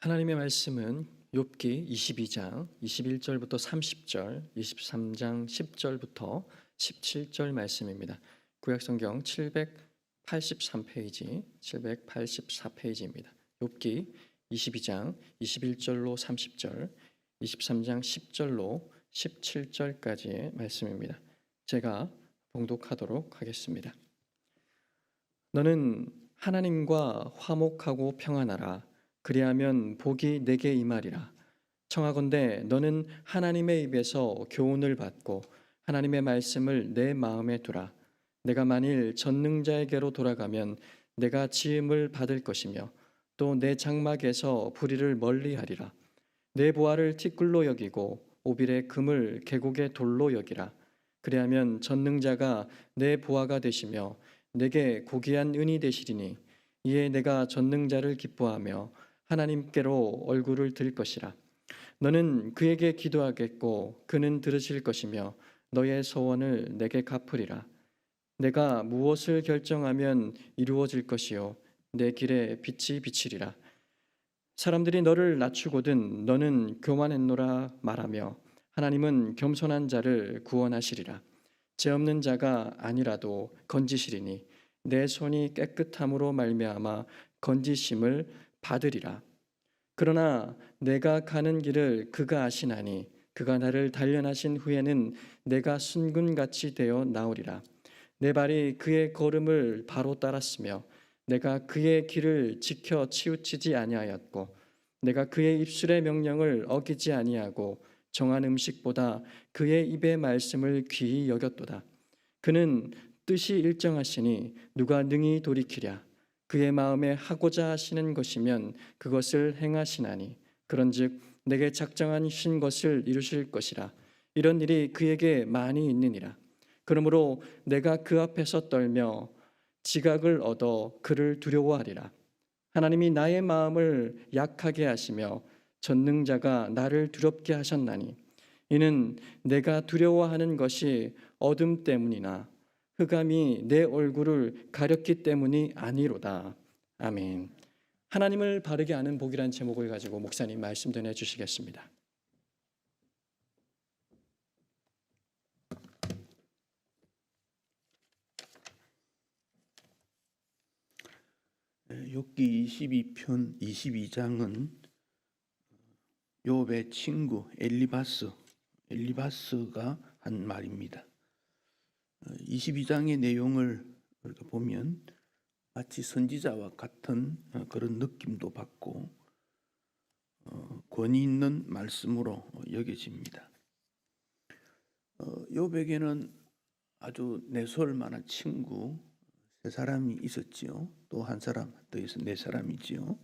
하나님의 말씀은 욥기 22장 21절부터 30절, 23장 10절부터 17절 말씀입니다. 구약성경 783페이지입니다. 욥기 22장 21절로 30절, 23장 10절로 17절까지의 말씀입니다. 제가 봉독하도록 하겠습니다. 너는 하나님과 화목하고 평안하라. 그리하면 복이 내게 임하리라. 청하건대 너는 하나님의 입에서 교훈을 받고 하나님의 말씀을 내 마음에 두라. 내가 만일 전능자에게로 돌아가면 내가 지음을 받을 것이며 또 내 장막에서 불의를 멀리하리라. 내 보화를 티끌로 여기고 오빌의 금을 계곡의 돌로 여기라. 그리하면 전능자가 내 보화가 되시며 내게 고귀한 은이 되시리니 이에 내가 전능자를 기뻐하며 하나님께로 얼굴을 들 것이라. 너는 그에게 기도하겠고 그는 들으실 것이며 너의 소원을 내게 갚으리라. 내가 무엇을 결정하면 이루어질 것이요 내 길에 빛이 비치리라. 사람들이 너를 낮추거든 너는 교만했노라 말하며 하나님은 겸손한 자를 구원하시리라. 죄 없는 자가 아니라도 건지시리니 내 손이 깨끗함으로 말미암아 건지심을 받으리라. 그러나 내가 가는 길을 그가 아시나니 그가 나를 단련하신 후에는 내가 순금같이 되어 나오리라. 내 발이 그의 걸음을 바로 따랐으며 내가 그의 길을 지켜 치우치지 아니하였고 내가 그의 입술의 명령을 어기지 아니하고 정한 음식보다 그의 입의 말씀을 귀히 여겼도다. 그는 뜻이 일정하시니 누가 능히 돌이키랴. 그의 마음에 하고자 하시는 것이면 그것을 행하시나니 그런즉 내게 작정하신 것을 이루실 것이라. 이런 일이 그에게 많이 있느니라. 그러므로 내가 그 앞에서 떨며 지각을 얻어 그를 두려워하리라. 하나님이 나의 마음을 약하게 하시며 전능자가 나를 두렵게 하셨나니 이는 내가 두려워하는 것이 어둠 때문이나 흑암이 내 얼굴을 가렸기 때문이 아니로다. 아멘. 하나님을 바르게 아는 복이라는 제목을 가지고 목사님 말씀 전해 주시겠습니다. 욥기 22편 22장은 욥의 친구 엘리바스가 한 말입니다. 22장의 내용을 보면 마치 선지자와 같은 그런 느낌도 받고 권위 있는 말씀으로 여겨집니다. 욥에게는 아주 내세울 만한 친구 세 사람이 있었지요. 또 한 사람 더해서 네 사람이지요.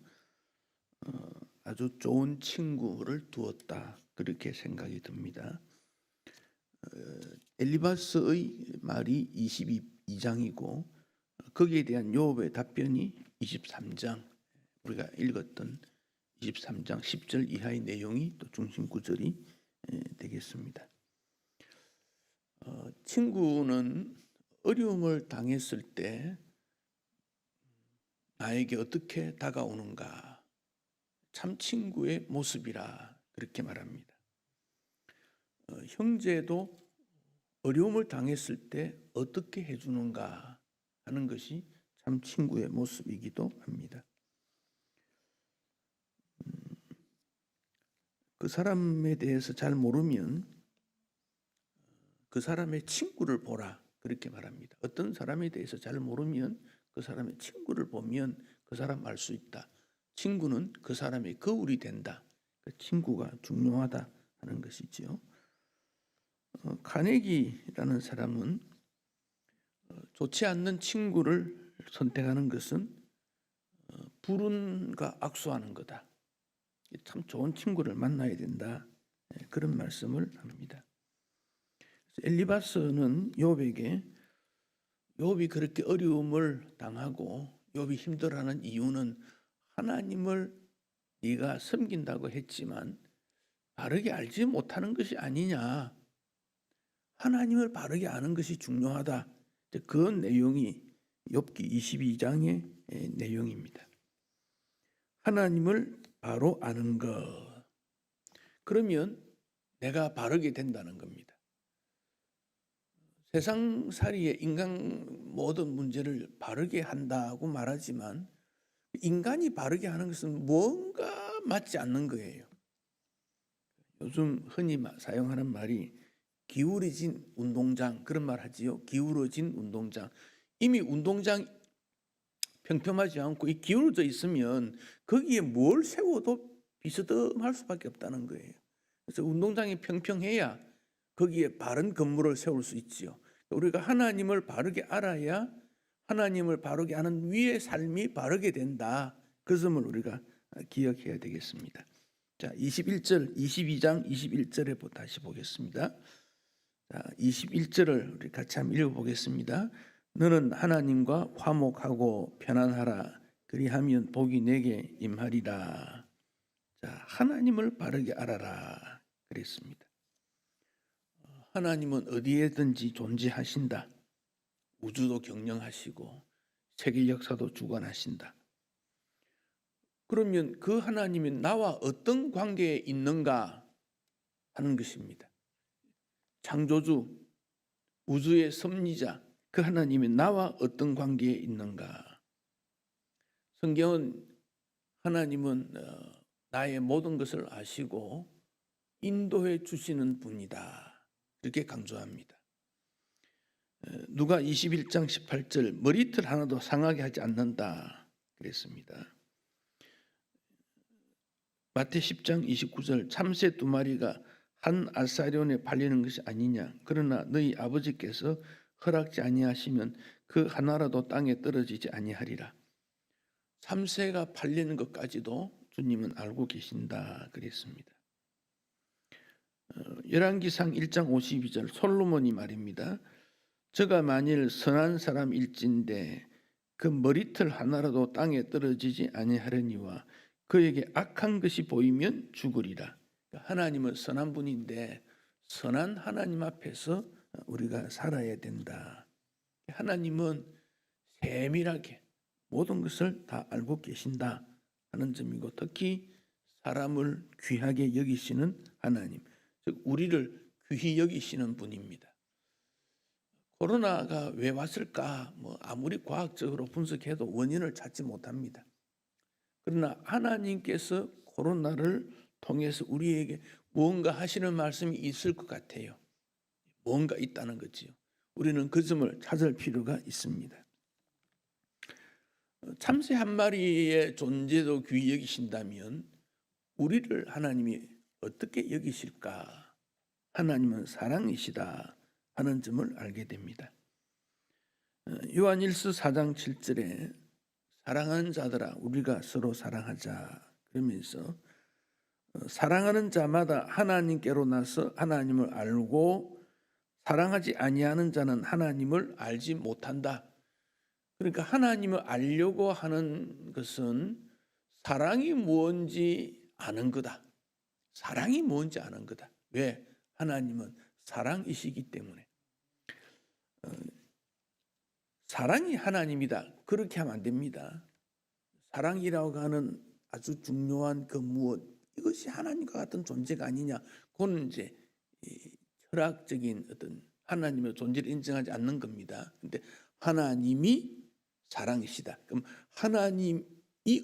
아주 좋은 친구를 두었다 그렇게 생각이 듭니다. 엘리바스의 말이 22장이고 거기에 대한 욥의 답변이 23장, 우리가 읽었던 23장 10절 이하의 내용이 또 중심 구절이 되겠습니다. 친구는 어려움을 당했을 때 나에게 어떻게 다가오는가, 참 친구의 모습이라 그렇게 말합니다. 형제도 어려움을 당했을 때 어떻게 해주는가 하는 것이 참 친구의 모습이기도 합니다. 그 사람에 대해서 잘 모르면 그 사람의 친구를 보라 그렇게 말합니다. 어떤 사람에 대해서 잘 모르면 그 사람의 친구를 보면 그 사람 알 수 있다. 친구는 그 사람의 거울이 된다. 그 친구가 중요하다 하는 것이지요. 카네기라는 사람은 좋지 않는 친구를 선택하는 것은 불운과 악수하는 거다. 참 좋은 친구를 만나야 된다. 그런 말씀을 합니다. 엘리바스는 욥에게 욥이 그렇게 어려움을 당하고 욥이 힘들어하는 이유는 하나님을 네가 섬긴다고 했지만 바르게 알지 못하는 것이 아니냐. 하나님을 바르게 아는 것이 중요하다. 그 내용이 욥기 22장의 내용입니다. 하나님을 바로 아는 것. 그러면 내가 바르게 된다는 겁니다. 세상살이의 인간 모든 문제를 바르게 한다고 말하지만 인간이 바르게 하는 것은 뭔가 맞지 않는 거예요. 요즘 흔히 사용하는 말이 기울어진 운동장, 그런 말 하지요. 기울어진 운동장. 이미 운동장 평평하지 않고 이 기울어져 있으면 거기에 뭘 세워도 비스듬할 수밖에 없다는 거예요. 그래서 운동장이 평평해야 거기에 바른 건물을 세울 수 있지요. 우리가 하나님을 바르게 알아야 하나님을 바르게 하는 위의 삶이 바르게 된다. 그 점을 우리가 기억해야 되겠습니다. 자, 21절, 22장 21절에 다시 보겠습니다. 자, 21절을 우리 같이 한번 읽어보겠습니다. 너는 하나님과 화목하고 편안하라. 그리하면 복이 내게 임하리라. 자, 하나님을 바르게 알아라 그랬습니다. 하나님은 어디에든지 존재하신다. 우주도 경영하시고 세계 역사도 주관하신다. 그러면 그 하나님이 나와 어떤 관계에 있는가 하는 것입니다. 창조주, 우주의 섭리자, 그 하나님이 나와 어떤 관계에 있는가. 성경은 하나님은 나의 모든 것을 아시고 인도해 주시는 분이다. 이렇게 강조합니다. 누가 21장 18절 머리털 하나도 상하게 하지 않는다 그랬습니다. 마태 10장 29절 참새 2마리가 한 알사리온에 팔리는 것이 아니냐. 그러나 너희 아버지께서 허락지 아니하시면 그 하나라도 땅에 떨어지지 아니하리라. 참새가 팔리는 것까지도 주님은 알고 계신다 그랬습니다. 열왕기상 1장 52절 솔로몬이 말입니다. 저가 만일 선한 사람일진데 그 머리털 하나라도 땅에 떨어지지 아니하려니와 그에게 악한 것이 보이면 죽으리라. 하나님은 선한 분인데 선한 하나님 앞에서 우리가 살아야 된다. 하나님은 세밀하게 모든 것을 다 알고 계신다 하는 점이고, 특히 사람을 귀하게 여기시는 하나님, 즉 우리를 귀히 여기시는 분입니다. 코로나가 왜 왔을까? 아무리 과학적으로 분석해도 원인을 찾지 못합니다. 그러나 하나님께서 코로나를 통해서 우리에게 무언가 하시는 말씀이 있을 것 같아요. 뭔가 있다는 거지요. 우리는 그 점을 찾을 필요가 있습니다. 참새 한 마리의 존재도 귀히 여기신다면 우리를 하나님이 어떻게 여기실까? 하나님은 사랑이시다 하는 점을 알게 됩니다. 요한일서 4장 7절에 사랑하는 자들아 우리가 서로 사랑하자 그러면서 사랑하는 자마다 하나님께로 나서 하나님을 알고 사랑하지 아니하는 자는 하나님을 알지 못한다. 그러니까 하나님을 알려고 하는 것은 사랑이 뭔지 아는 거다. 사랑이 뭔지 아는 거다. 왜? 하나님은 사랑이시기 때문에. 사랑이 하나님이다. 그렇게 하면 안 됩니다. 사랑이라고 하는 아주 중요한 그 무엇, 이것이 하나님과 같은 존재가 아니냐. 그건 이제 철학적인 어떤 하나님의 존재를 인정하지 않는 겁니다. 근데 하나님이 사랑이시다. 그럼 하나님이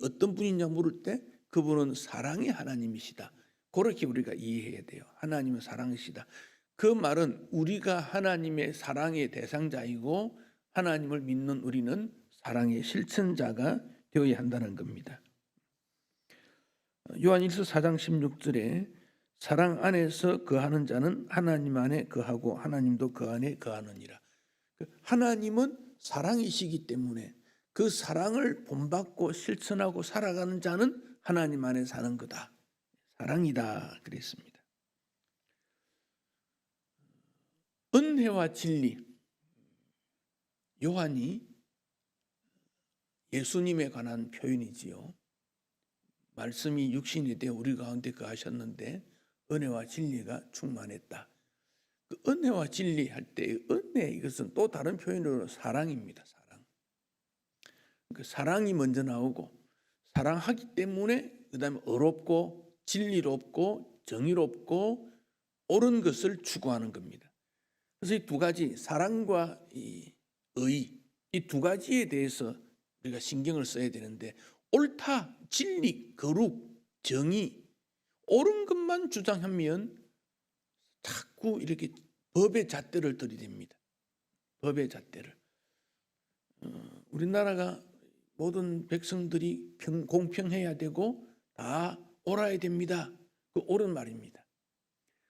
어떤 분이냐 물을 때 그분은 사랑의 하나님이시다. 그렇게 우리가 이해해야 돼요. 하나님은 사랑이시다. 그 말은 우리가 하나님의 사랑의 대상자이고 하나님을 믿는 우리는 사랑의 실천자가 되어야 한다는 겁니다. 요한일서 4장 16절에 사랑 안에서 거하는 자는 하나님 안에 거하고 하나님도 그 안에 거하느니라. 하나님은 사랑이시기 때문에 그 사랑을 본받고 실천하고 살아가는 자는 하나님 안에 사는 거다. 사랑이다 그랬습니다. 은혜와 진리. 요한이 예수님에 관한 표현이지요. 말씀이 육신이 되어 우리 가운데 거하셨는데 은혜와 진리가 충만했다. 그 은혜와 진리 할 때 은혜, 이것은 또 다른 표현으로 사랑입니다. 사랑. 그 사랑이 먼저 나오고 사랑하기 때문에 그다음에 의롭고 진리롭고 정의롭고 옳은 것을 추구하는 겁니다. 그래서 이 두 가지, 사랑과 이 의, 이 두 가지에 대해서 우리가 신경을 써야 되는데, 옳다, 진리, 거룩, 정의, 옳은 것만 주장하면 자꾸 이렇게 법의 잣대를 들이댑니다. 법의 잣대를. 우리나라가 모든 백성들이 공평해야 되고 다 옳아야 됩니다. 그 옳은 말입니다.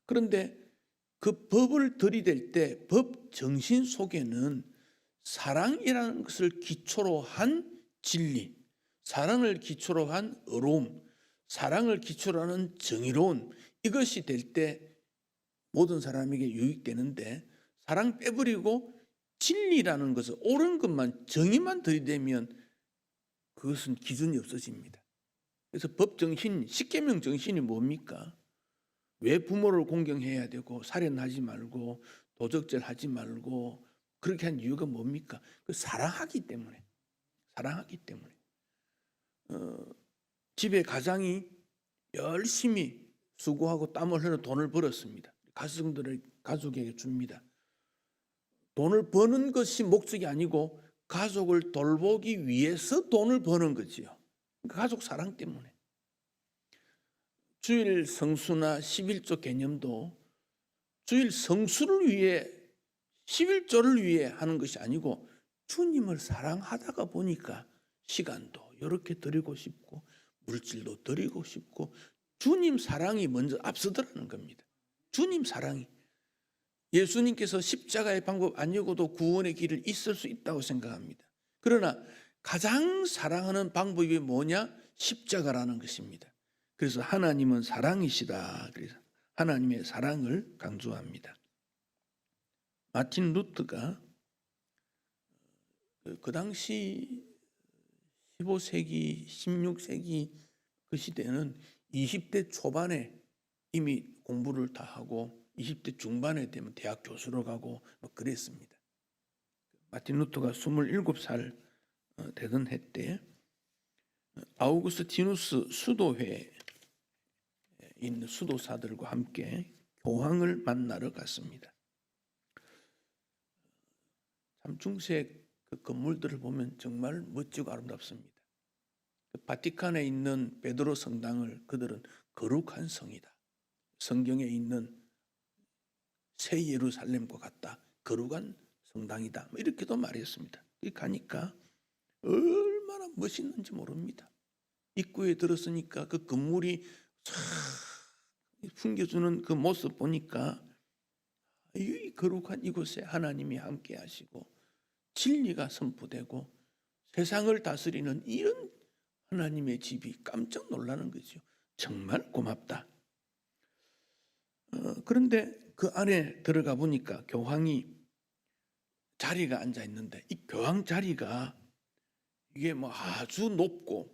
그런데 그 법을 들이댈 때 법 정신 속에는 사랑이라는 것을 기초로 한 진리, 사랑을 기초로 한 의로움, 사랑을 기초로 하는 정의로움, 이것이 될 때 모든 사람에게 유익되는데, 사랑 빼버리고 진리라는 것을, 옳은 것만, 정의만 들이대면 그것은 기준이 없어집니다. 그래서 법 정신, 십계명 정신이 뭡니까? 왜 부모를 공경해야 되고 살인하지 말고 도적질 하지 말고 그렇게 한 이유가 뭡니까? 그 사랑하기 때문에. 사랑하기 때문에. 집에 가장이 열심히 수고하고 땀을 흘려 돈을 벌었습니다. 가족에게 줍니다. 돈을 버는 것이 목적이 아니고 가족을 돌보기 위해서 돈을 버는 거지요. 가족 사랑 때문에. 주일 성수나 11조 개념도 주일 성수를 위해, 11조를 위해 하는 것이 아니고 주님을 사랑하다가 보니까 시간도 이렇게 드리고 싶고 물질도 드리고 싶고 주님 사랑이 먼저 앞서더라는 겁니다. 주님 사랑이. 예수님께서 십자가의 방법 아니고도 구원의 길을 있을 수 있다고 생각합니다. 그러나 가장 사랑하는 방법이 뭐냐? 십자가라는 것입니다. 그래서 하나님은 사랑이시다. 그래서 하나님의 사랑을 강조합니다. 마틴 루터가 그 당시 15세기, 16세기 그 시대는 20대 초반에 이미 공부를 다 하고 20대 중반에 되면 대학 교수로 가고 뭐 그랬습니다. 마틴 루터가 27살 되던 해 때 아우구스티누스 수도회에 있는 수도사들과 함께 교황을 만나러 갔습니다. 참 중세 그 건물들을 보면 정말 멋지고 아름답습니다. 바티칸에 있는 베드로 성당을 그들은 거룩한 성이다. 성경에 있는 새 예루살렘과 같다. 거룩한 성당이다. 뭐 이렇게도 말했습니다. 가니까 얼마나 멋있는지 모릅니다. 입구에 들었으니까 그 건물이 풍겨주는 그 모습 보니까 이 거룩한 이곳에 하나님이 함께 하시고 진리가 선포되고 세상을 다스리는 이런 하나님의 집이 깜짝 놀라는 거죠. 정말 고맙다. 그런데 그 안에 들어가 보니까 교황이 자리가 앉아 있는데 이 교황 자리가 이게 뭐 아주 높고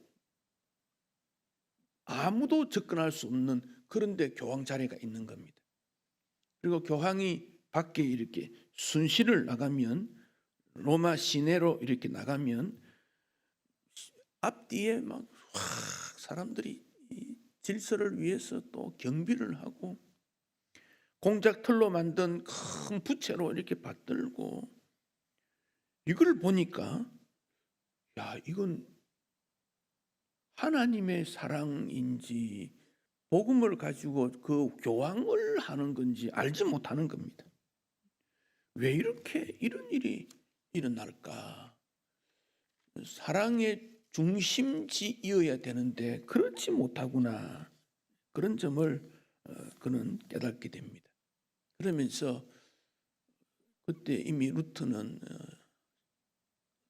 아무도 접근할 수 없는 그런데 교황 자리가 있는 겁니다. 그리고 교황이 밖에 이렇게 순시를 나가면 로마 시내로 이렇게 나가면 앞뒤에 막 사람들이 이 질서를 위해서 또 경비를 하고 공작털로 만든 큰 부채로 이렇게 받들고 이걸 보니까 야, 이건 하나님의 사랑인지 복음을 가지고 그 교황을 하는 건지 알지 못하는 겁니다. 왜 이렇게 이런 일이 일어날까? 사랑의 중심지이어야 되는데 그렇지 못하구나. 그런 점을 그는 깨닫게 됩니다. 그러면서 그때 이미 루터는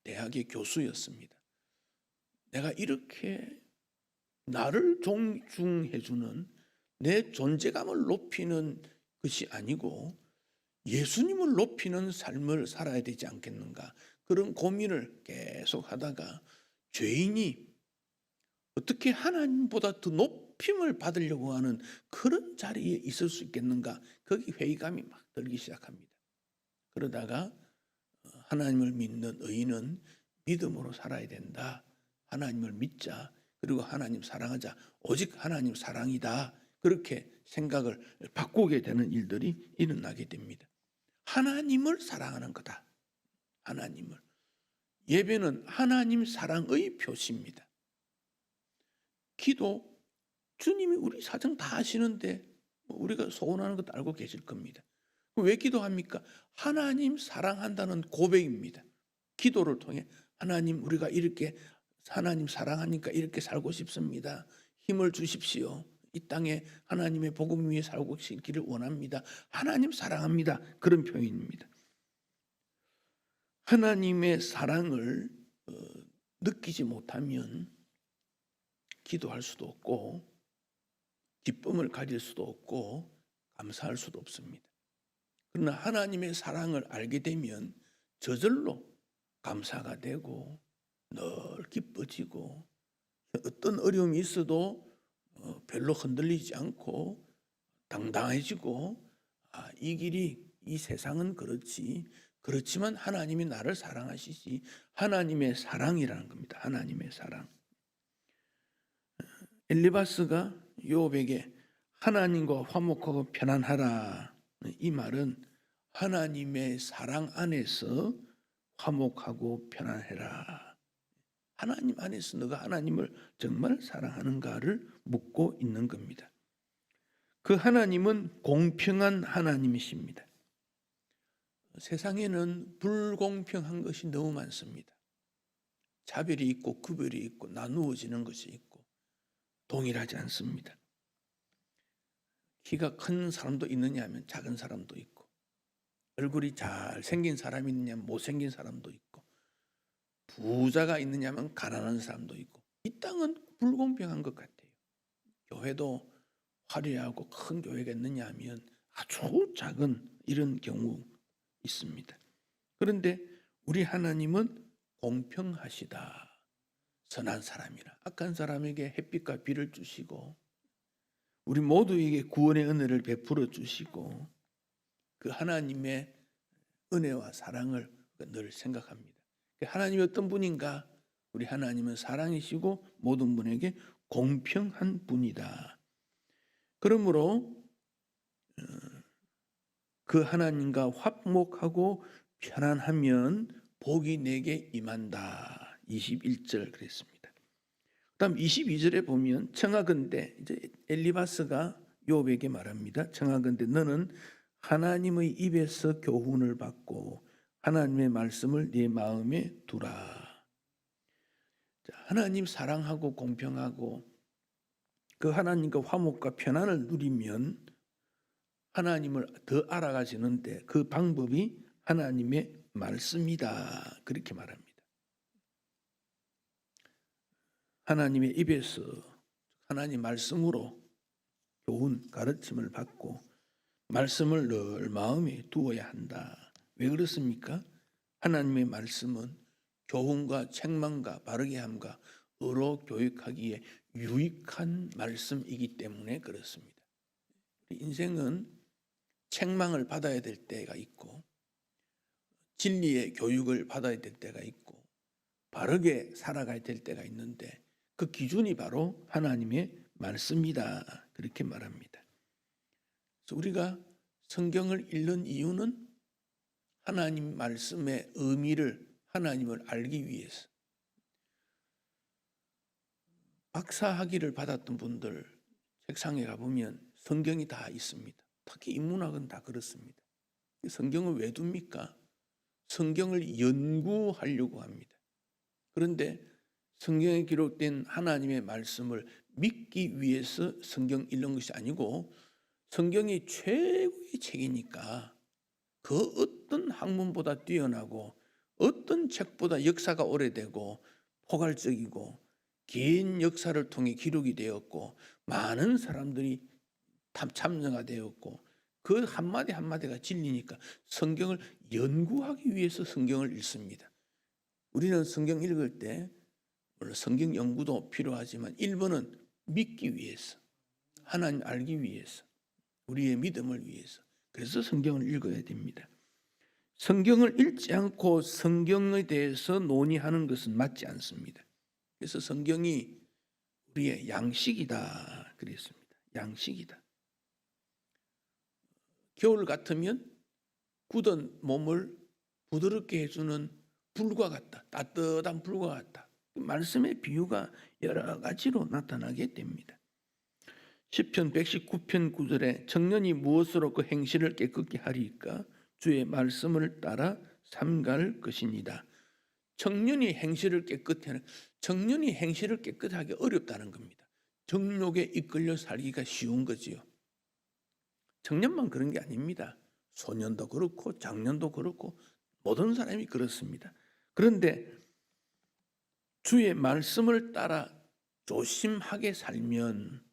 대학의 교수였습니다. 내가 이렇게 나를 존중해주는 내 존재감을 높이는 것이 아니고 예수님을 높이는 삶을 살아야 되지 않겠는가, 그런 고민을 계속 하다가 죄인이 어떻게 하나님보다 더 높임을 받으려고 하는 그런 자리에 있을 수 있겠는가, 거기 회의감이 막 들기 시작합니다. 그러다가 하나님을 믿는 의인은 믿음으로 살아야 된다. 하나님을 믿자. 그리고 하나님 사랑하자. 오직 하나님 사랑이다. 그렇게 생각을 바꾸게 되는 일들이 일어나게 됩니다. 하나님을 사랑하는 거다. 하나님을. 예배는 하나님 사랑의 표시입니다. 기도, 주님이 우리 사정 다 아시는데 우리가 소원하는 것도 알고 계실 겁니다. 왜 기도합니까? 하나님 사랑한다는 고백입니다. 기도를 통해 하나님, 우리가 이렇게 하나님 사랑하니까 이렇게 살고 싶습니다. 힘을 주십시오. 이 땅에 하나님의 복음 위에 살고 싶기를 원합니다. 하나님 사랑합니다. 그런 표현입니다. 하나님의 사랑을 느끼지 못하면 기도할 수도 없고 기쁨을 가질 수도 없고 감사할 수도 없습니다. 그러나 하나님의 사랑을 알게 되면 저절로 감사가 되고 늘 기뻐지고 어떤 어려움이 있어도 별로 흔들리지 않고 당당해지고, 이 길이, 이 세상은 그렇지만 하나님이 나를 사랑하시지. 하나님의 사랑이라는 겁니다. 하나님의 사랑. 엘리바스가 요업에게 하나님과 화목하고 편안하라, 이 말은 하나님의 사랑 안에서 화목하고 편안해라. 하나님 안에서 너가 하나님을 정말 사랑하는가를 묻고 있는 겁니다. 그 하나님은 공평한 하나님이십니다. 세상에는 불공평한 것이 너무 많습니다. 차별이 있고 구별이 있고 나누어지는 것이 있고 동일하지 않습니다. 키가 큰 사람도 있느냐 하면 작은 사람도 있고, 얼굴이 잘생긴 사람이 있느냐 하면 못생긴 사람도 있고, 부자가 있느냐 하면 가난한 사람도 있고, 이 땅은 불공평한 것 같아요. 교회도 화려하고 큰 교회가 있느냐 하면 아주 작은 이런 경우 있습니다. 그런데 우리 하나님은 공평하시다. 선한 사람이라 악한 사람에게 햇빛과 비를 주시고 우리 모두에게 구원의 은혜를 베풀어 주시고, 그 하나님의 은혜와 사랑을 늘 생각합니다. 하나님이 어떤 분인가? 우리 하나님은 사랑이시고 모든 분에게 공평한 분이다. 그러므로 그 하나님과 화목하고 편안하면 복이 내게 임한다. 21절 그랬습니다. 그다음 22절에 보면 청하건대, 이제 엘리바스가 요업에게 말합니다. 청하건대 너는 하나님의 입에서 교훈을 받고 하나님의 말씀을 네 마음에 두라. 하나님 사랑하고 공평하고 그 하나님과 화목과 편안을 누리면 하나님을 더 알아가지는데 그 방법이 하나님의 말씀이다. 그렇게 말합니다. 하나님의 입에서 하나님 말씀으로 교훈, 가르침을 받고 말씀을 늘 마음에 두어야 한다. 왜 그렇습니까? 하나님의 말씀은 교훈과 책망과 바르게 함과 의로 교육하기에 유익한 말씀이기 때문에 그렇습니다. 인생은 책망을 받아야 될 때가 있고 진리의 교육을 받아야 될 때가 있고 바르게 살아가야 될 때가 있는데, 그 기준이 바로 하나님의 말씀이다. 그렇게 말합니다. 그래서 우리가 성경을 읽는 이유는 하나님 말씀의 의미를, 하나님을 알기 위해서. 박사학위를 받았던 분들 책상에 가보면 성경이 다 있습니다. 특히 인문학은 다 그렇습니다. 성경을 왜 둡니까? 성경을 연구하려고 합니다. 그런데 성경에 기록된 하나님의 말씀을 믿기 위해서 성경 읽는 것이 아니고, 성경이 최고의 책이니까 그 어떤 학문보다 뛰어나고 어떤 책보다 역사가 오래되고 포괄적이고 긴 역사를 통해 기록이 되었고 많은 사람들이 참여가 되었고 그 한마디 한마디가 진리니까 성경을 연구하기 위해서 성경을 읽습니다. 우리는 성경 읽을 때 물론 성경 연구도 필요하지만 1번은 믿기 위해서, 하나님 알기 위해서, 우리의 믿음을 위해서. 그래서 성경을 읽어야 됩니다. 성경을 읽지 않고 성경에 대해서 논의하는 것은 맞지 않습니다. 그래서 성경이 우리의 양식이다 그랬습니다. 양식이다. 겨울 같으면 굳은 몸을 부드럽게 해주는 불과 같다. 따뜻한 불과 같다. 말씀의 비유가 여러 가지로 나타나게 됩니다. 시편 119편 9절에 청년이 무엇으로 그 행실을 깨끗게 하리까? 주의 말씀을 따라 삼갈 것입니다. 청년이 행실을 깨끗히 하는, 청년이 행실을 깨끗하게 어렵다는 겁니다. 정욕에 이끌려 살기가 쉬운 거지요. 청년만 그런 게 아닙니다. 소년도 그렇고 장년도 그렇고 모든 사람이 그렇습니다. 그런데 주의 말씀을 따라 조심하게 살면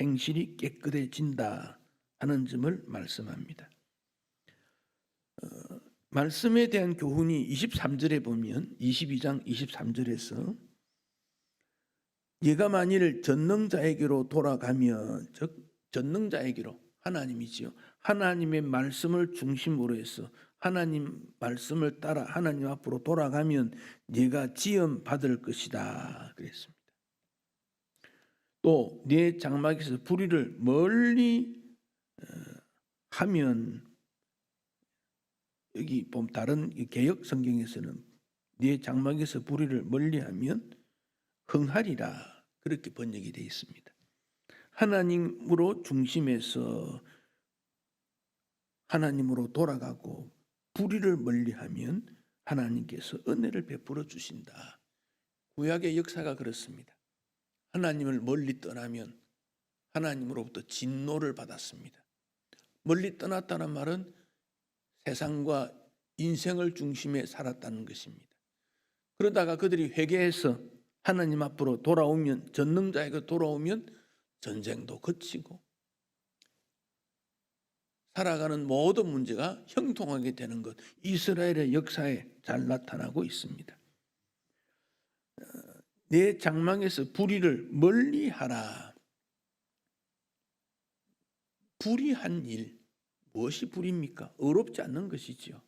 행실이 깨끗해진다 하는 점을 말씀합니다. 말씀에 대한 교훈이 23절에 보면 22장 23절에서 네가 만일 전능자에게로 돌아가면, 즉 전능자에게로, 하나님이지요. 하나님의 말씀을 중심으로 해서 하나님 말씀을 따라 하나님 앞으로 돌아가면 네가 지음 받을 것이다 그랬습니다. 또 네 장막에서 불의를 멀리 하면, 여기 보면 다른 개역 성경에서는 네 장막에서 불의를 멀리하면 흥하리라 그렇게 번역이 되어 있습니다. 하나님으로 중심에서 하나님으로 돌아가고 불의를 멀리하면 하나님께서 은혜를 베풀어 주신다. 구약의 역사가 그렇습니다. 하나님을 멀리 떠나면 하나님으로부터 진노를 받았습니다. 멀리 떠났다는 말은 세상과 인생을 중심에 살았다는 것입니다. 그러다가 그들이 회개해서 하나님 앞으로 돌아오면, 전능자에게 돌아오면 전쟁도 그치고 살아가는 모든 문제가 형통하게 되는 것, 이스라엘의 역사에 잘 나타나고 있습니다. 내 장막에서 불의를 멀리하라. 불의한 일, 무엇이 불입니까? 의롭지 않는 것이지요.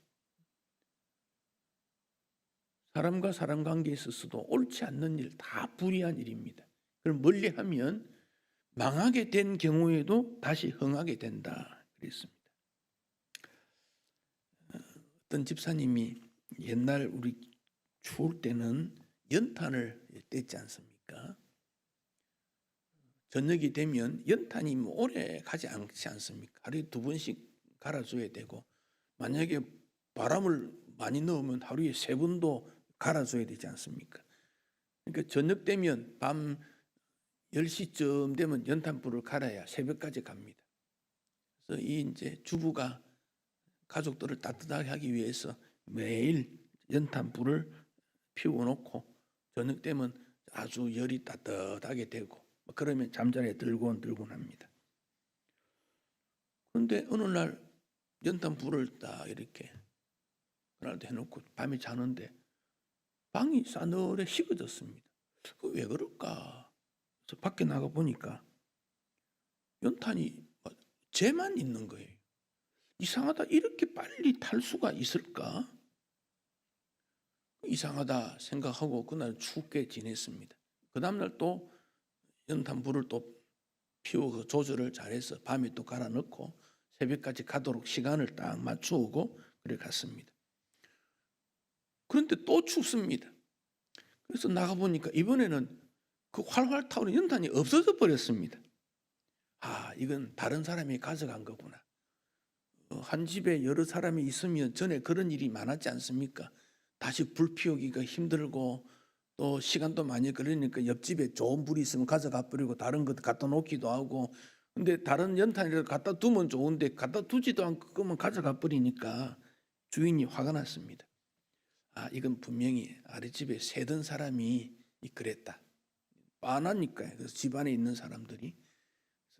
사람과 사람 관계에 있어서도 옳지 않는 일, 다 불의한 일입니다. 그걸 멀리하면 망하게 된 경우에도 다시 흥하게 된다 그랬습니다. 어떤 집사님이 옛날 우리 추울 때는 연탄을 뗐지 않습니까? 저녁이 되면 연탄이 오래 가지 않지 않습니까? 하루에 2번씩 갈아줘야 되고, 만약에 바람을 많이 넣으면 하루에 3번도 갈아줘야 되지 않습니까? 그러니까 저녁 되면 밤 10시쯤 되면 연탄불을 갈아야 새벽까지 갑니다. 그래서 이 이제 주부가 가족들을 따뜻하게 하기 위해서 매일 연탄불을 피워놓고 저녁 되면 아주 열이 따뜻하게 되고, 그러면 잠자리에 들곤들곤 합니다. 그런데 어느 날 연탄불을 딱 이렇게 그날도 해놓고 밤에 자는데 방이 싸늘해 식어졌습니다. 왜 그럴까? 그래서 밖에 나가 보니까 연탄이 재만 있는 거예요. 이상하다, 이렇게 빨리 탈 수가 있을까? 이상하다 생각하고 그날 춥게 지냈습니다. 그 다음날 또 연탄불을 또 피우고 조절을 잘해서 밤에 또 갈아 넣고 새벽까지 가도록 시간을 딱 맞추고 그래 갔습니다. 그런데 또 춥습니다. 그래서 나가보니까 이번에는 그 활활 타오르는 연탄이 없어져 버렸습니다. 아, 이건 다른 사람이 가져간 거구나. 한 집에 여러 사람이 있으면 전에 그런 일이 많았지 않습니까? 다시 불 피우기가 힘들고 또 시간도 많이 걸리니까 옆집에 좋은 불이 있으면 가져가 버리고 다른 것 갖다 놓기도 하고, 근데 다른 연탄이라도 갖다 두면 좋은데 갖다 두지도 않고 그거만 가져가 버리니까 주인이 화가 났습니다. 아, 이건 분명히 아랫집에 세던 사람이 그랬다. 빤하니까요. 그래서 집안에 있는 사람들이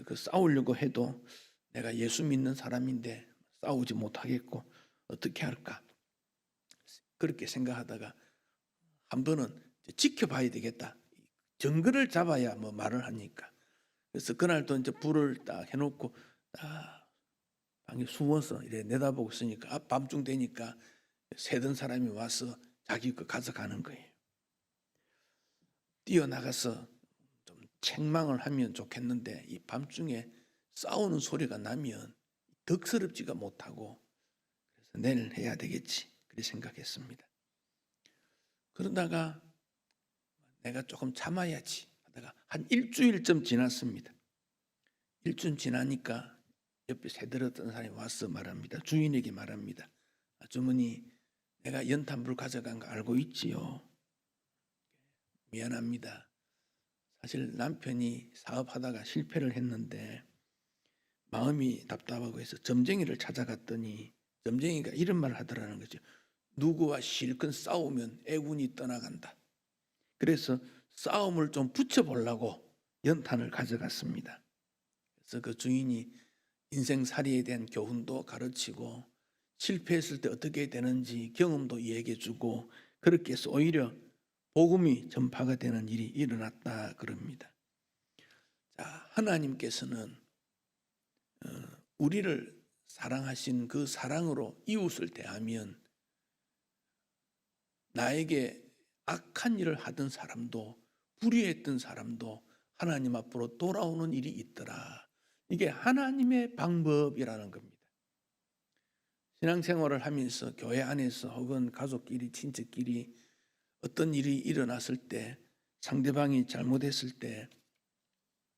그 싸우려고 해도 내가 예수 믿는 사람인데 싸우지 못하겠고 어떻게 할까? 그렇게 생각하다가 한 번은 지켜봐야 되겠다. 정글을 잡아야 뭐 말을 하니까. 그래서 그날도 이제 불을 딱 해놓고 방에 숨어서 이래 내다보고 있으니까 밤중 되니까 세던 사람이 와서 자기 거 가져가는 거예요. 뛰어나가서 좀 책망을 하면 좋겠는데 이 밤중에 싸우는 소리가 나면 덕스럽지가 못하고, 그래서 내일 해야 되겠지 그렇게 생각했습니다. 그러다가 내가 조금 참아야지 하다가 한 일주일쯤 지났습니다. 일주일 지나니까 옆에 새들었던 사람이 와서 말합니다. 주인에게 말합니다. 주머니, 내가 연탄불 가져간 거 알고 있지요? 미안합니다. 사실 남편이 사업하다가 실패를 했는데 마음이 답답하고 해서 점쟁이를 찾아갔더니 점쟁이가 이런 말을 하더라는 거죠. 누구와 실컷 싸우면 애군이 떠나간다. 그래서 싸움을 좀 붙여보려고 연탄을 가져갔습니다. 그래서 그 주인이 인생살이에 대한 교훈도 가르치고 실패했을 때 어떻게 되는지 경험도 이야기해 주고, 그렇게 해서 오히려 복음이 전파가 되는 일이 일어났다 그럽니다. 자, 하나님께서는 우리를 사랑하신 그 사랑으로 이웃을 대하면 나에게 악한 일을 하던 사람도, 불의했던 사람도 하나님 앞으로 돌아오는 일이 있더라. 이게 하나님의 방법이라는 겁니다. 신앙생활을 하면서 교회 안에서 혹은 가족끼리, 친척끼리 어떤 일이 일어났을 때, 상대방이 잘못했을 때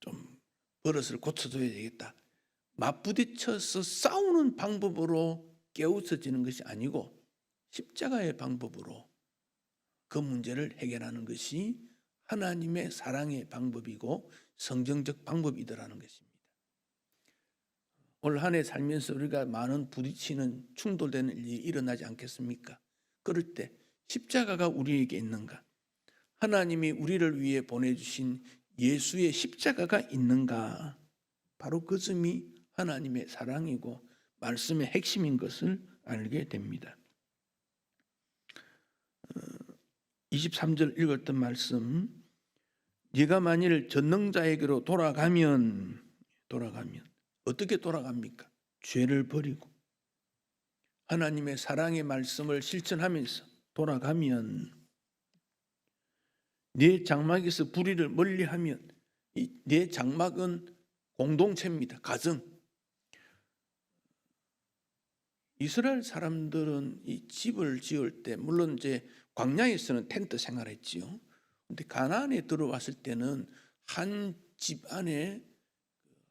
좀 버릇을 고쳐줘야 되겠다, 맞부딪혀서 싸우는 방법으로 깨우쳐지는 것이 아니고 십자가의 방법으로 그 문제를 해결하는 것이 하나님의 사랑의 방법이고 성경적 방법이더라는 것입니다. 올 한 해 살면서 우리가 많은 부딪히는, 충돌되는 일이 일어나지 않겠습니까? 그럴 때 십자가가 우리에게 있는가? 하나님이 우리를 위해 보내주신 예수의 십자가가 있는가? 바로 그 점이 하나님의 사랑이고 말씀의 핵심인 것을 알게 됩니다. 23절 읽었던 말씀, 네가 만일 전능자에게로 돌아가면 어떻게 돌아갑니까? 죄를 버리고 하나님의 사랑의 말씀을 실천하면서 돌아가면, 네 장막에서 불의를 멀리하면, 네 장막은 공동체입니다. 가정. 이스라엘 사람들은 이 집을 지을 때 물론 이제 광야에서는 텐트 생활했지요. 근데 가나안에 들어왔을 때는 한 집 안에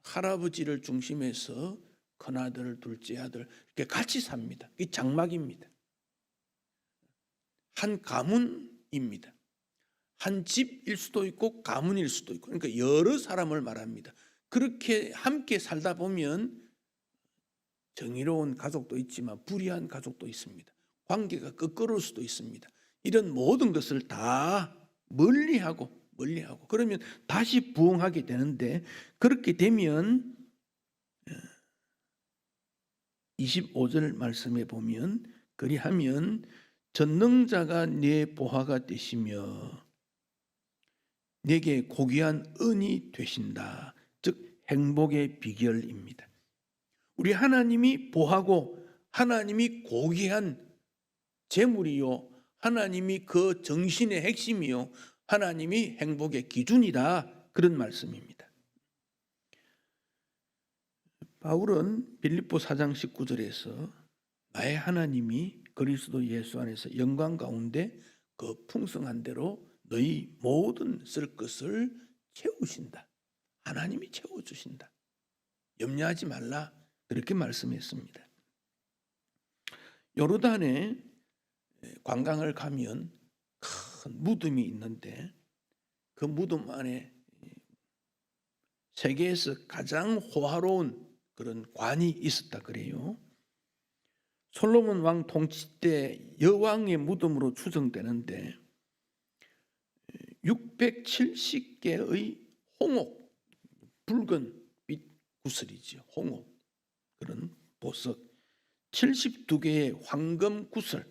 할아버지를 중심해서 큰아들, 둘째 아들 이렇게 같이 삽니다. 이게 장막입니다. 한 가문입니다. 한 집일 수도 있고 가문일 수도 있고, 그러니까 여러 사람을 말합니다. 그렇게 함께 살다 보면 정의로운 가족도 있지만 불의한 가족도 있습니다. 관계가 끄끄러울 수도 있습니다. 이런 모든 것을 다 멀리하고 그러면 다시 부흥하게 되는데, 그렇게 되면 25절 말씀에 보면, 그리하면 전능자가 네 보화가 되시며 내게 고귀한 은이 되신다. 즉 행복의 비결입니다. 우리 하나님이 보하고 하나님이 고귀한 재물이요, 하나님이 그 정신의 핵심이요, 하나님이 행복의 기준이다, 그런 말씀입니다. 바울은 빌립보 4장 19절에서 나의 하나님이 그리스도 예수 안에서 영광 가운데 그 풍성한 대로 너희 모든 쓸 것을 채우신다. 하나님이 채워주신다. 염려하지 말라, 그렇게 말씀했습니다. 요르단에 관광을 가면 큰 무덤이 있는데 그 무덤 안에 세계에서 가장 호화로운 그런 관이 있었다 그래요. 솔로몬 왕 통치 때 여왕의 무덤으로 추정되는데 670개의 홍옥, 붉은 빛 구슬이죠. 홍옥, 그런 보석, 72개의 황금 구슬,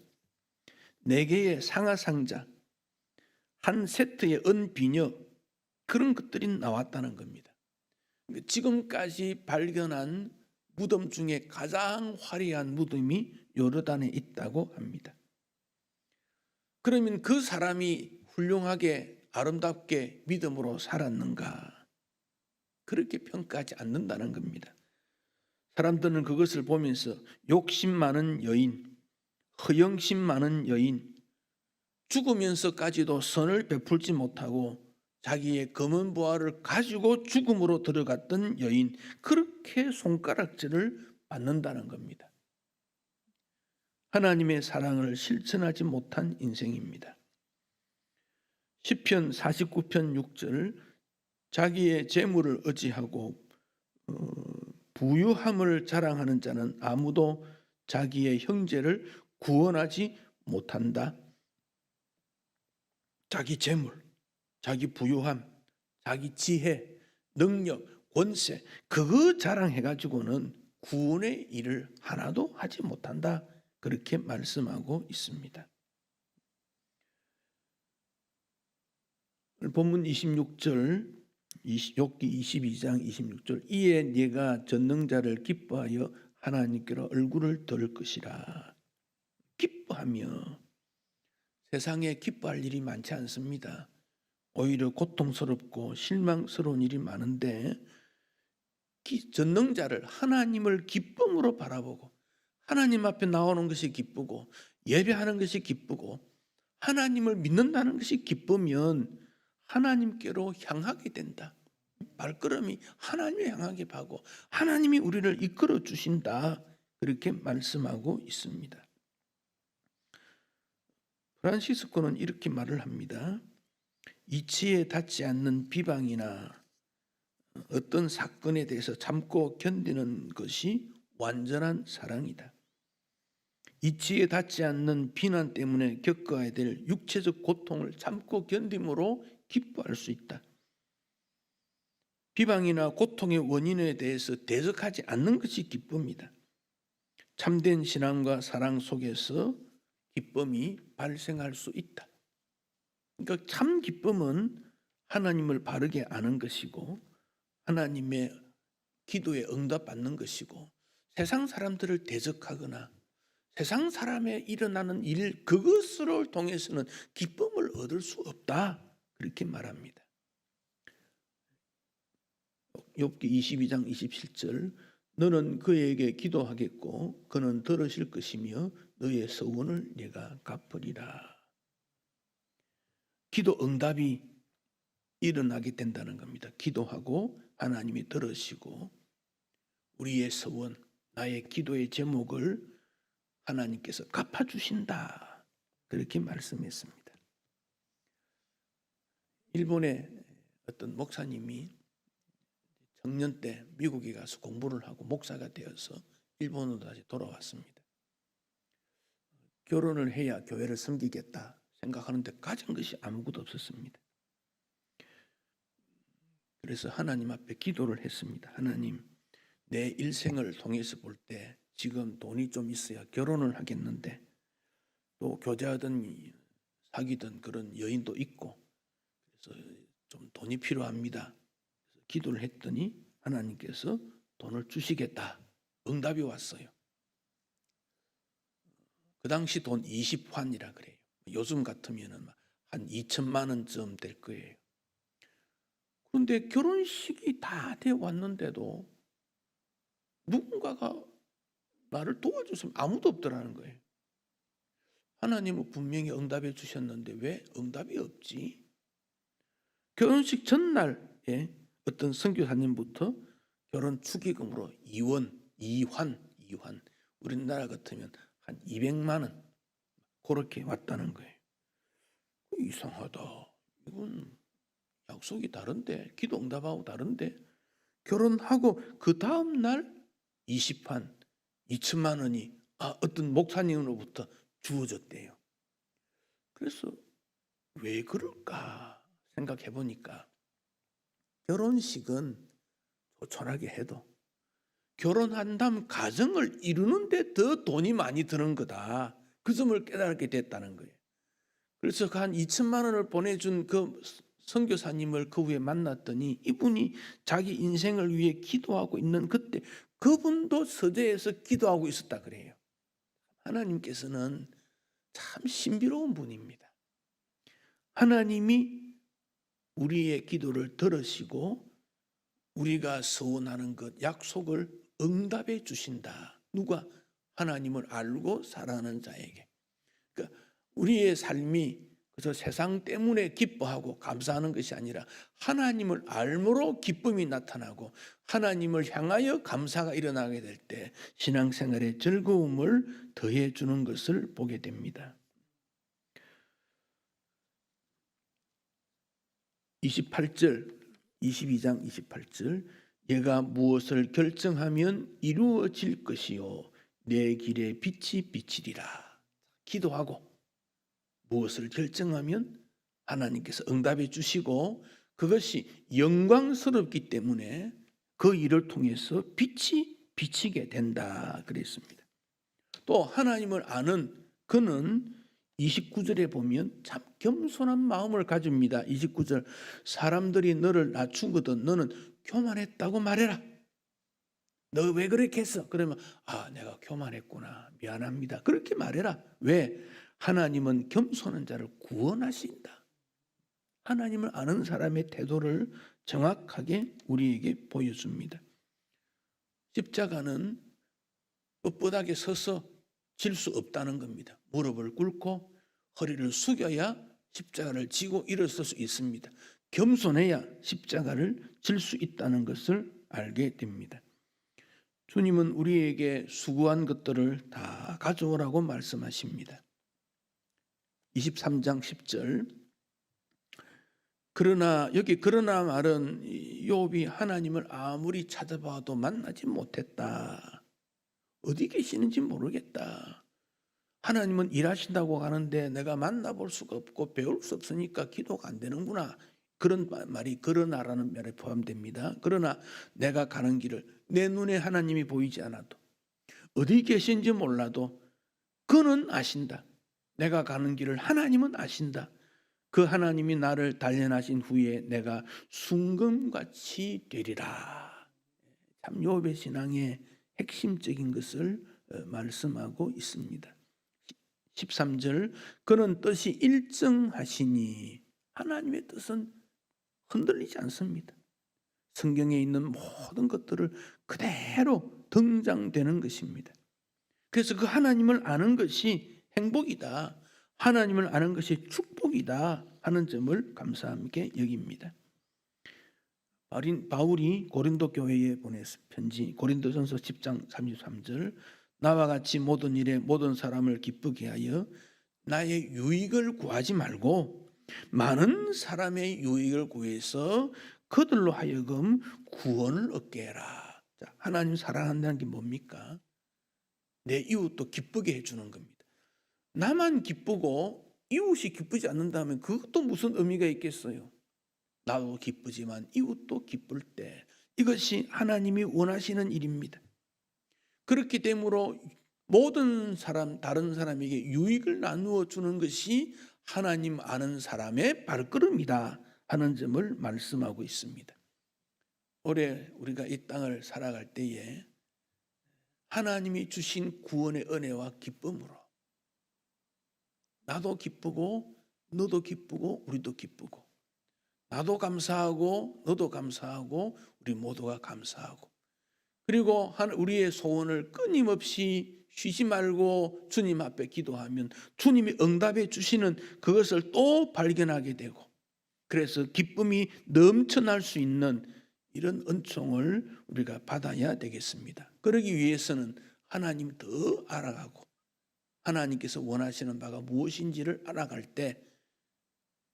4개의 상하상자, 한 세트의 은비녀, 그런 것들이 나왔다는 겁니다. 지금까지 발견한 무덤 중에 가장 화려한 무덤이 요르단에 있다고 합니다. 그러면 그 사람이 훌륭하게 아름답게 믿음으로 살았는가? 그렇게 평가하지 않는다는 겁니다. 사람들은 그것을 보면서 욕심 많은 여인, 허영심 많은 여인, 죽으면서까지도 선을 베풀지 못하고 자기의 검은 보화를 가지고 죽음으로 들어갔던 여인, 그렇게 손가락질을 받는다는 겁니다. 하나님의 사랑을 실천하지 못한 인생입니다. 시편 49편 6절, 자기의 재물을 의지하고 부유함을 자랑하는 자는 아무도 자기의 형제를 구원하지 못한다. 자기 재물, 자기 부유함, 자기 지혜, 능력, 권세, 그거 자랑해가지고는 구원의 일을 하나도 하지 못한다. 그렇게 말씀하고 있습니다. 본문 26절, 욥기 22장 26절, 이에 네가 전능자를 기뻐하여 하나님께로 얼굴을 들 것이라. 기뻐하며, 세상에 기뻐할 일이 많지 않습니다. 오히려 고통스럽고 실망스러운 일이 많은데, 전능자를, 하나님을 기쁨으로 바라보고 하나님 앞에 나오는 것이 기쁘고 예배하는 것이 기쁘고 하나님을 믿는다는 것이 기쁘면 하나님께로 향하게 된다. 발걸음이 하나님을 향하게 하고 하나님이 우리를 이끌어 주신다. 그렇게 말씀하고 있습니다. 프란시스코는 이렇게 말을 합니다. 이치에 닿지 않는 비방이나 어떤 사건에 대해서 참고 견디는 것이 완전한 사랑이다. 이치에 닿지 않는 비난 때문에 겪어야 될 육체적 고통을 참고 견딤으로 기뻐할 수 있다. 비방이나 고통의 원인에 대해서 대적하지 않는 것이 기쁨이다. 참된 신앙과 사랑 속에서 기쁨이 발생할 수 있다. 그러니까 참 기쁨은 하나님을 바르게 아는 것이고 하나님의 기도에 응답받는 것이고 세상 사람들을 대적하거나 세상 사람에 일어나는 일 그것을 통해서는 기쁨을 얻을 수 없다. 그렇게 말합니다. 욥기 22장 27절, 너는 그에게 기도하겠고 그는 들으실 것이며 너의 서원을 네가 갚으리라. 기도 응답이 일어나게 된다는 겁니다. 기도하고 하나님이 들으시고 우리의 서원, 나의 기도의 제목을 하나님께서 갚아주신다. 그렇게 말씀했습니다. 일본의 어떤 목사님이 청년 때 미국에 가서 공부를 하고 목사가 되어서 일본으로 다시 돌아왔습니다. 결혼을 해야 교회를 섬기겠다 생각하는데 가진 것이 아무것도 없었습니다. 그래서 하나님 앞에 기도를 했습니다. 하나님, 내 일생을 통해서 볼 때 지금 돈이 좀 있어야 결혼을 하겠는데 또 교제하던 사귀던 그런 여인도 있고 그래서 좀 돈이 필요합니다. 그래서 기도를 했더니 하나님께서 돈을 주시겠다. 응답이 왔어요. 그 당시 돈 20환이라 그래요. 요즘 같으면 한 2천만 원쯤 될 거예요. 그런데 결혼식이 다 돼 왔는데도 누군가가 나를 도와줬으면 아무도 없더라는 거예요. 하나님은 분명히 응답해 주셨는데 왜 응답이 없지? 결혼식 전날에 어떤 선교사님부터 결혼 축의금으로 2환 우리나라 같으면 한 200만 원 그렇게 왔다는 거예요. 이상하다. 이건 약속이 다른데 기도 응답하고 다른데 결혼하고 그 다음 날 20환 2천만 원이 어떤 목사님으로부터 주어졌대요. 그래서 왜 그럴까 생각해 보니까 결혼식은 조촐하게 해도 결혼한 다음 가정을 이루는데 더 돈이 많이 드는 거다. 그 점을 깨닫게 됐다는 거예요. 그래서 그 한 2천만 원을 보내준 그 선교사님을 그 후에 만났더니 이분이 자기 인생을 위해 기도하고 있는 그때 그분도 서재에서 기도하고 있었다 그래요. 하나님께서는 참 신비로운 분입니다. 하나님이 우리의 기도를 들으시고 우리가 소원하는 것 약속을 응답해 주신다. 누가? 하나님을 알고 살아가는 자에게. 그러니까 우리의 삶이 그래서 세상 때문에 기뻐하고 감사하는 것이 아니라 하나님을 알므로 기쁨이 나타나고 하나님을 향하여 감사가 일어나게 될 때 신앙생활의 즐거움을 더해 주는 것을 보게 됩니다. 28절, 22장 28절, 얘가 무엇을 결정하면 이루어질 것이요 내 길에 빛이 비치리라. 기도하고 무엇을 결정하면 하나님께서 응답해 주시고 그것이 영광스럽기 때문에 그 일을 통해서 빛이 비치게 된다 그랬습니다. 또 하나님을 아는 그는 29절에 보면 참 겸손한 마음을 가집니다. 29절, 사람들이 너를 낮추거든 너는 교만했다고 말해라. 너 왜 그렇게 했어? 그러면 내가 교만했구나, 미안합니다, 그렇게 말해라. 왜? 하나님은 겸손한 자를 구원하신다. 하나님을 아는 사람의 태도를 정확하게 우리에게 보여줍니다. 십자가는 뻣뻣하게 서서 질 수 없다는 겁니다. 무릎을 꿇고 허리를 숙여야 십자가를 지고 일어설 수 있습니다. 겸손해야 십자가를 질 수 있다는 것을 알게 됩니다. 주님은 우리에게 수고한 것들을 다 가져오라고 말씀하십니다. 23장 10절, 그러나 말은 욥이 하나님을 아무리 찾아봐도 만나지 못했다. 어디 계시는지 모르겠다. 하나님은 일하신다고 하는데 내가 만나볼 수가 없고 배울 수 없으니까 기도가 안 되는구나. 그런 말이 그러나라는 말에 포함됩니다. 그러나 내가 가는 길을 내 눈에 하나님이 보이지 않아도 어디 계신지 몰라도 그는 아신다. 내가 가는 길을 하나님은 아신다. 그 하나님이 나를 단련하신 후에 내가 순금같이 되리라. 참 욥의 신앙의 핵심적인 것을 말씀하고 있습니다. 13절, 그는 뜻이 일정하시니 하나님의 뜻은 흔들리지 않습니다. 성경에 있는 모든 것들을 그대로 등장되는 것입니다. 그래서 그 하나님을 아는 것이 행복이다, 하나님을 아는 것이 축복이다 하는 점을 감사함께 여깁니다. 바울이 고린도 교회에 보낸 편지 고린도전서 10장 33절, 나와 같이 모든 일에 모든 사람을 기쁘게 하여 나의 유익을 구하지 말고 많은 사람의 유익을 구해서 그들로 하여금 구원을 얻게 해라. 하나님 사랑한다는 게 뭡니까? 내 이웃도 기쁘게 해주는 겁니다. 나만 기쁘고 이웃이 기쁘지 않는다면 그것도 무슨 의미가 있겠어요? 나도 기쁘지만 이웃도 기쁠 때, 이것이 하나님이 원하시는 일입니다. 그렇기 때문에 모든 사람, 다른 사람에게 유익을 나누어 주는 것이 하나님 아는 사람의 발걸음이다 하는 점을 말씀하고 있습니다. 올해 우리가 이 땅을 살아갈 때에 하나님이 주신 구원의 은혜와 기쁨으로 나도 기쁘고 너도 기쁘고 우리도 기쁘고, 나도 감사하고 너도 감사하고 우리 모두가 감사하고, 그리고 우리의 소원을 끊임없이 쉬지 말고 주님 앞에 기도하면 주님이 응답해 주시는 그것을 또 발견하게 되고, 그래서 기쁨이 넘쳐날 수 있는 이런 은총을 우리가 받아야 되겠습니다. 그러기 위해서는 하나님 더 알아가고 하나님께서 원하시는 바가 무엇인지를 알아갈 때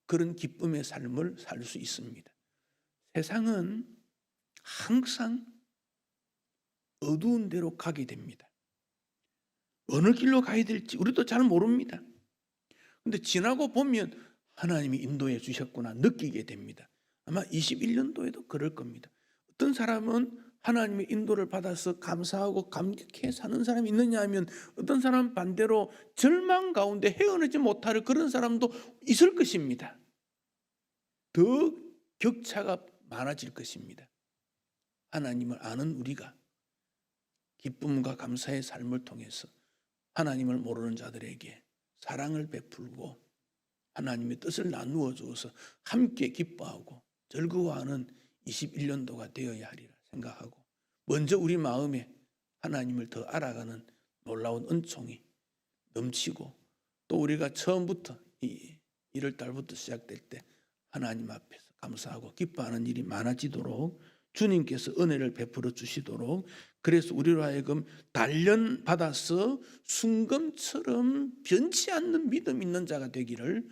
그런 기쁨의 삶을 살 수 있습니다. 세상은 항상 어두운 데로 가게 됩니다. 어느 길로 가야 될지 우리도 잘 모릅니다. 그런데 지나고 보면 하나님이 인도해 주셨구나 느끼게 됩니다. 아마 21년도에도 그럴 겁니다. 어떤 사람은 하나님의 인도를 받아서 감사하고 감격해 사는 사람이 있느냐 하면, 어떤 사람은 반대로 절망 가운데 헤어나지 못할 그런 사람도 있을 것입니다. 더 격차가 많아질 것입니다. 하나님을 아는 우리가 기쁨과 감사의 삶을 통해서 하나님을 모르는 자들에게 사랑을 베풀고 하나님의 뜻을 나누어 주어서 함께 기뻐하고 즐거워하는 21년도가 되어야 하리라 생각하고, 먼저 우리 마음에 하나님을 더 알아가는 놀라운 은총이 넘치고, 또 우리가 처음부터 이 1월 달부터 시작될 때 하나님 앞에서 감사하고 기뻐하는 일이 많아지도록 주님께서 은혜를 베풀어 주시도록, 그래서 우리로 하여금 단련 받아서 순금처럼 변치 않는 믿음 있는 자가 되기를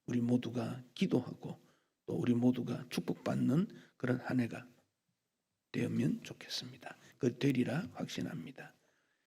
우리 모두가 기도하고, 또 우리 모두가 축복받는 그런 한 해가 되면 좋겠습니다. 그 되리라 확신합니다.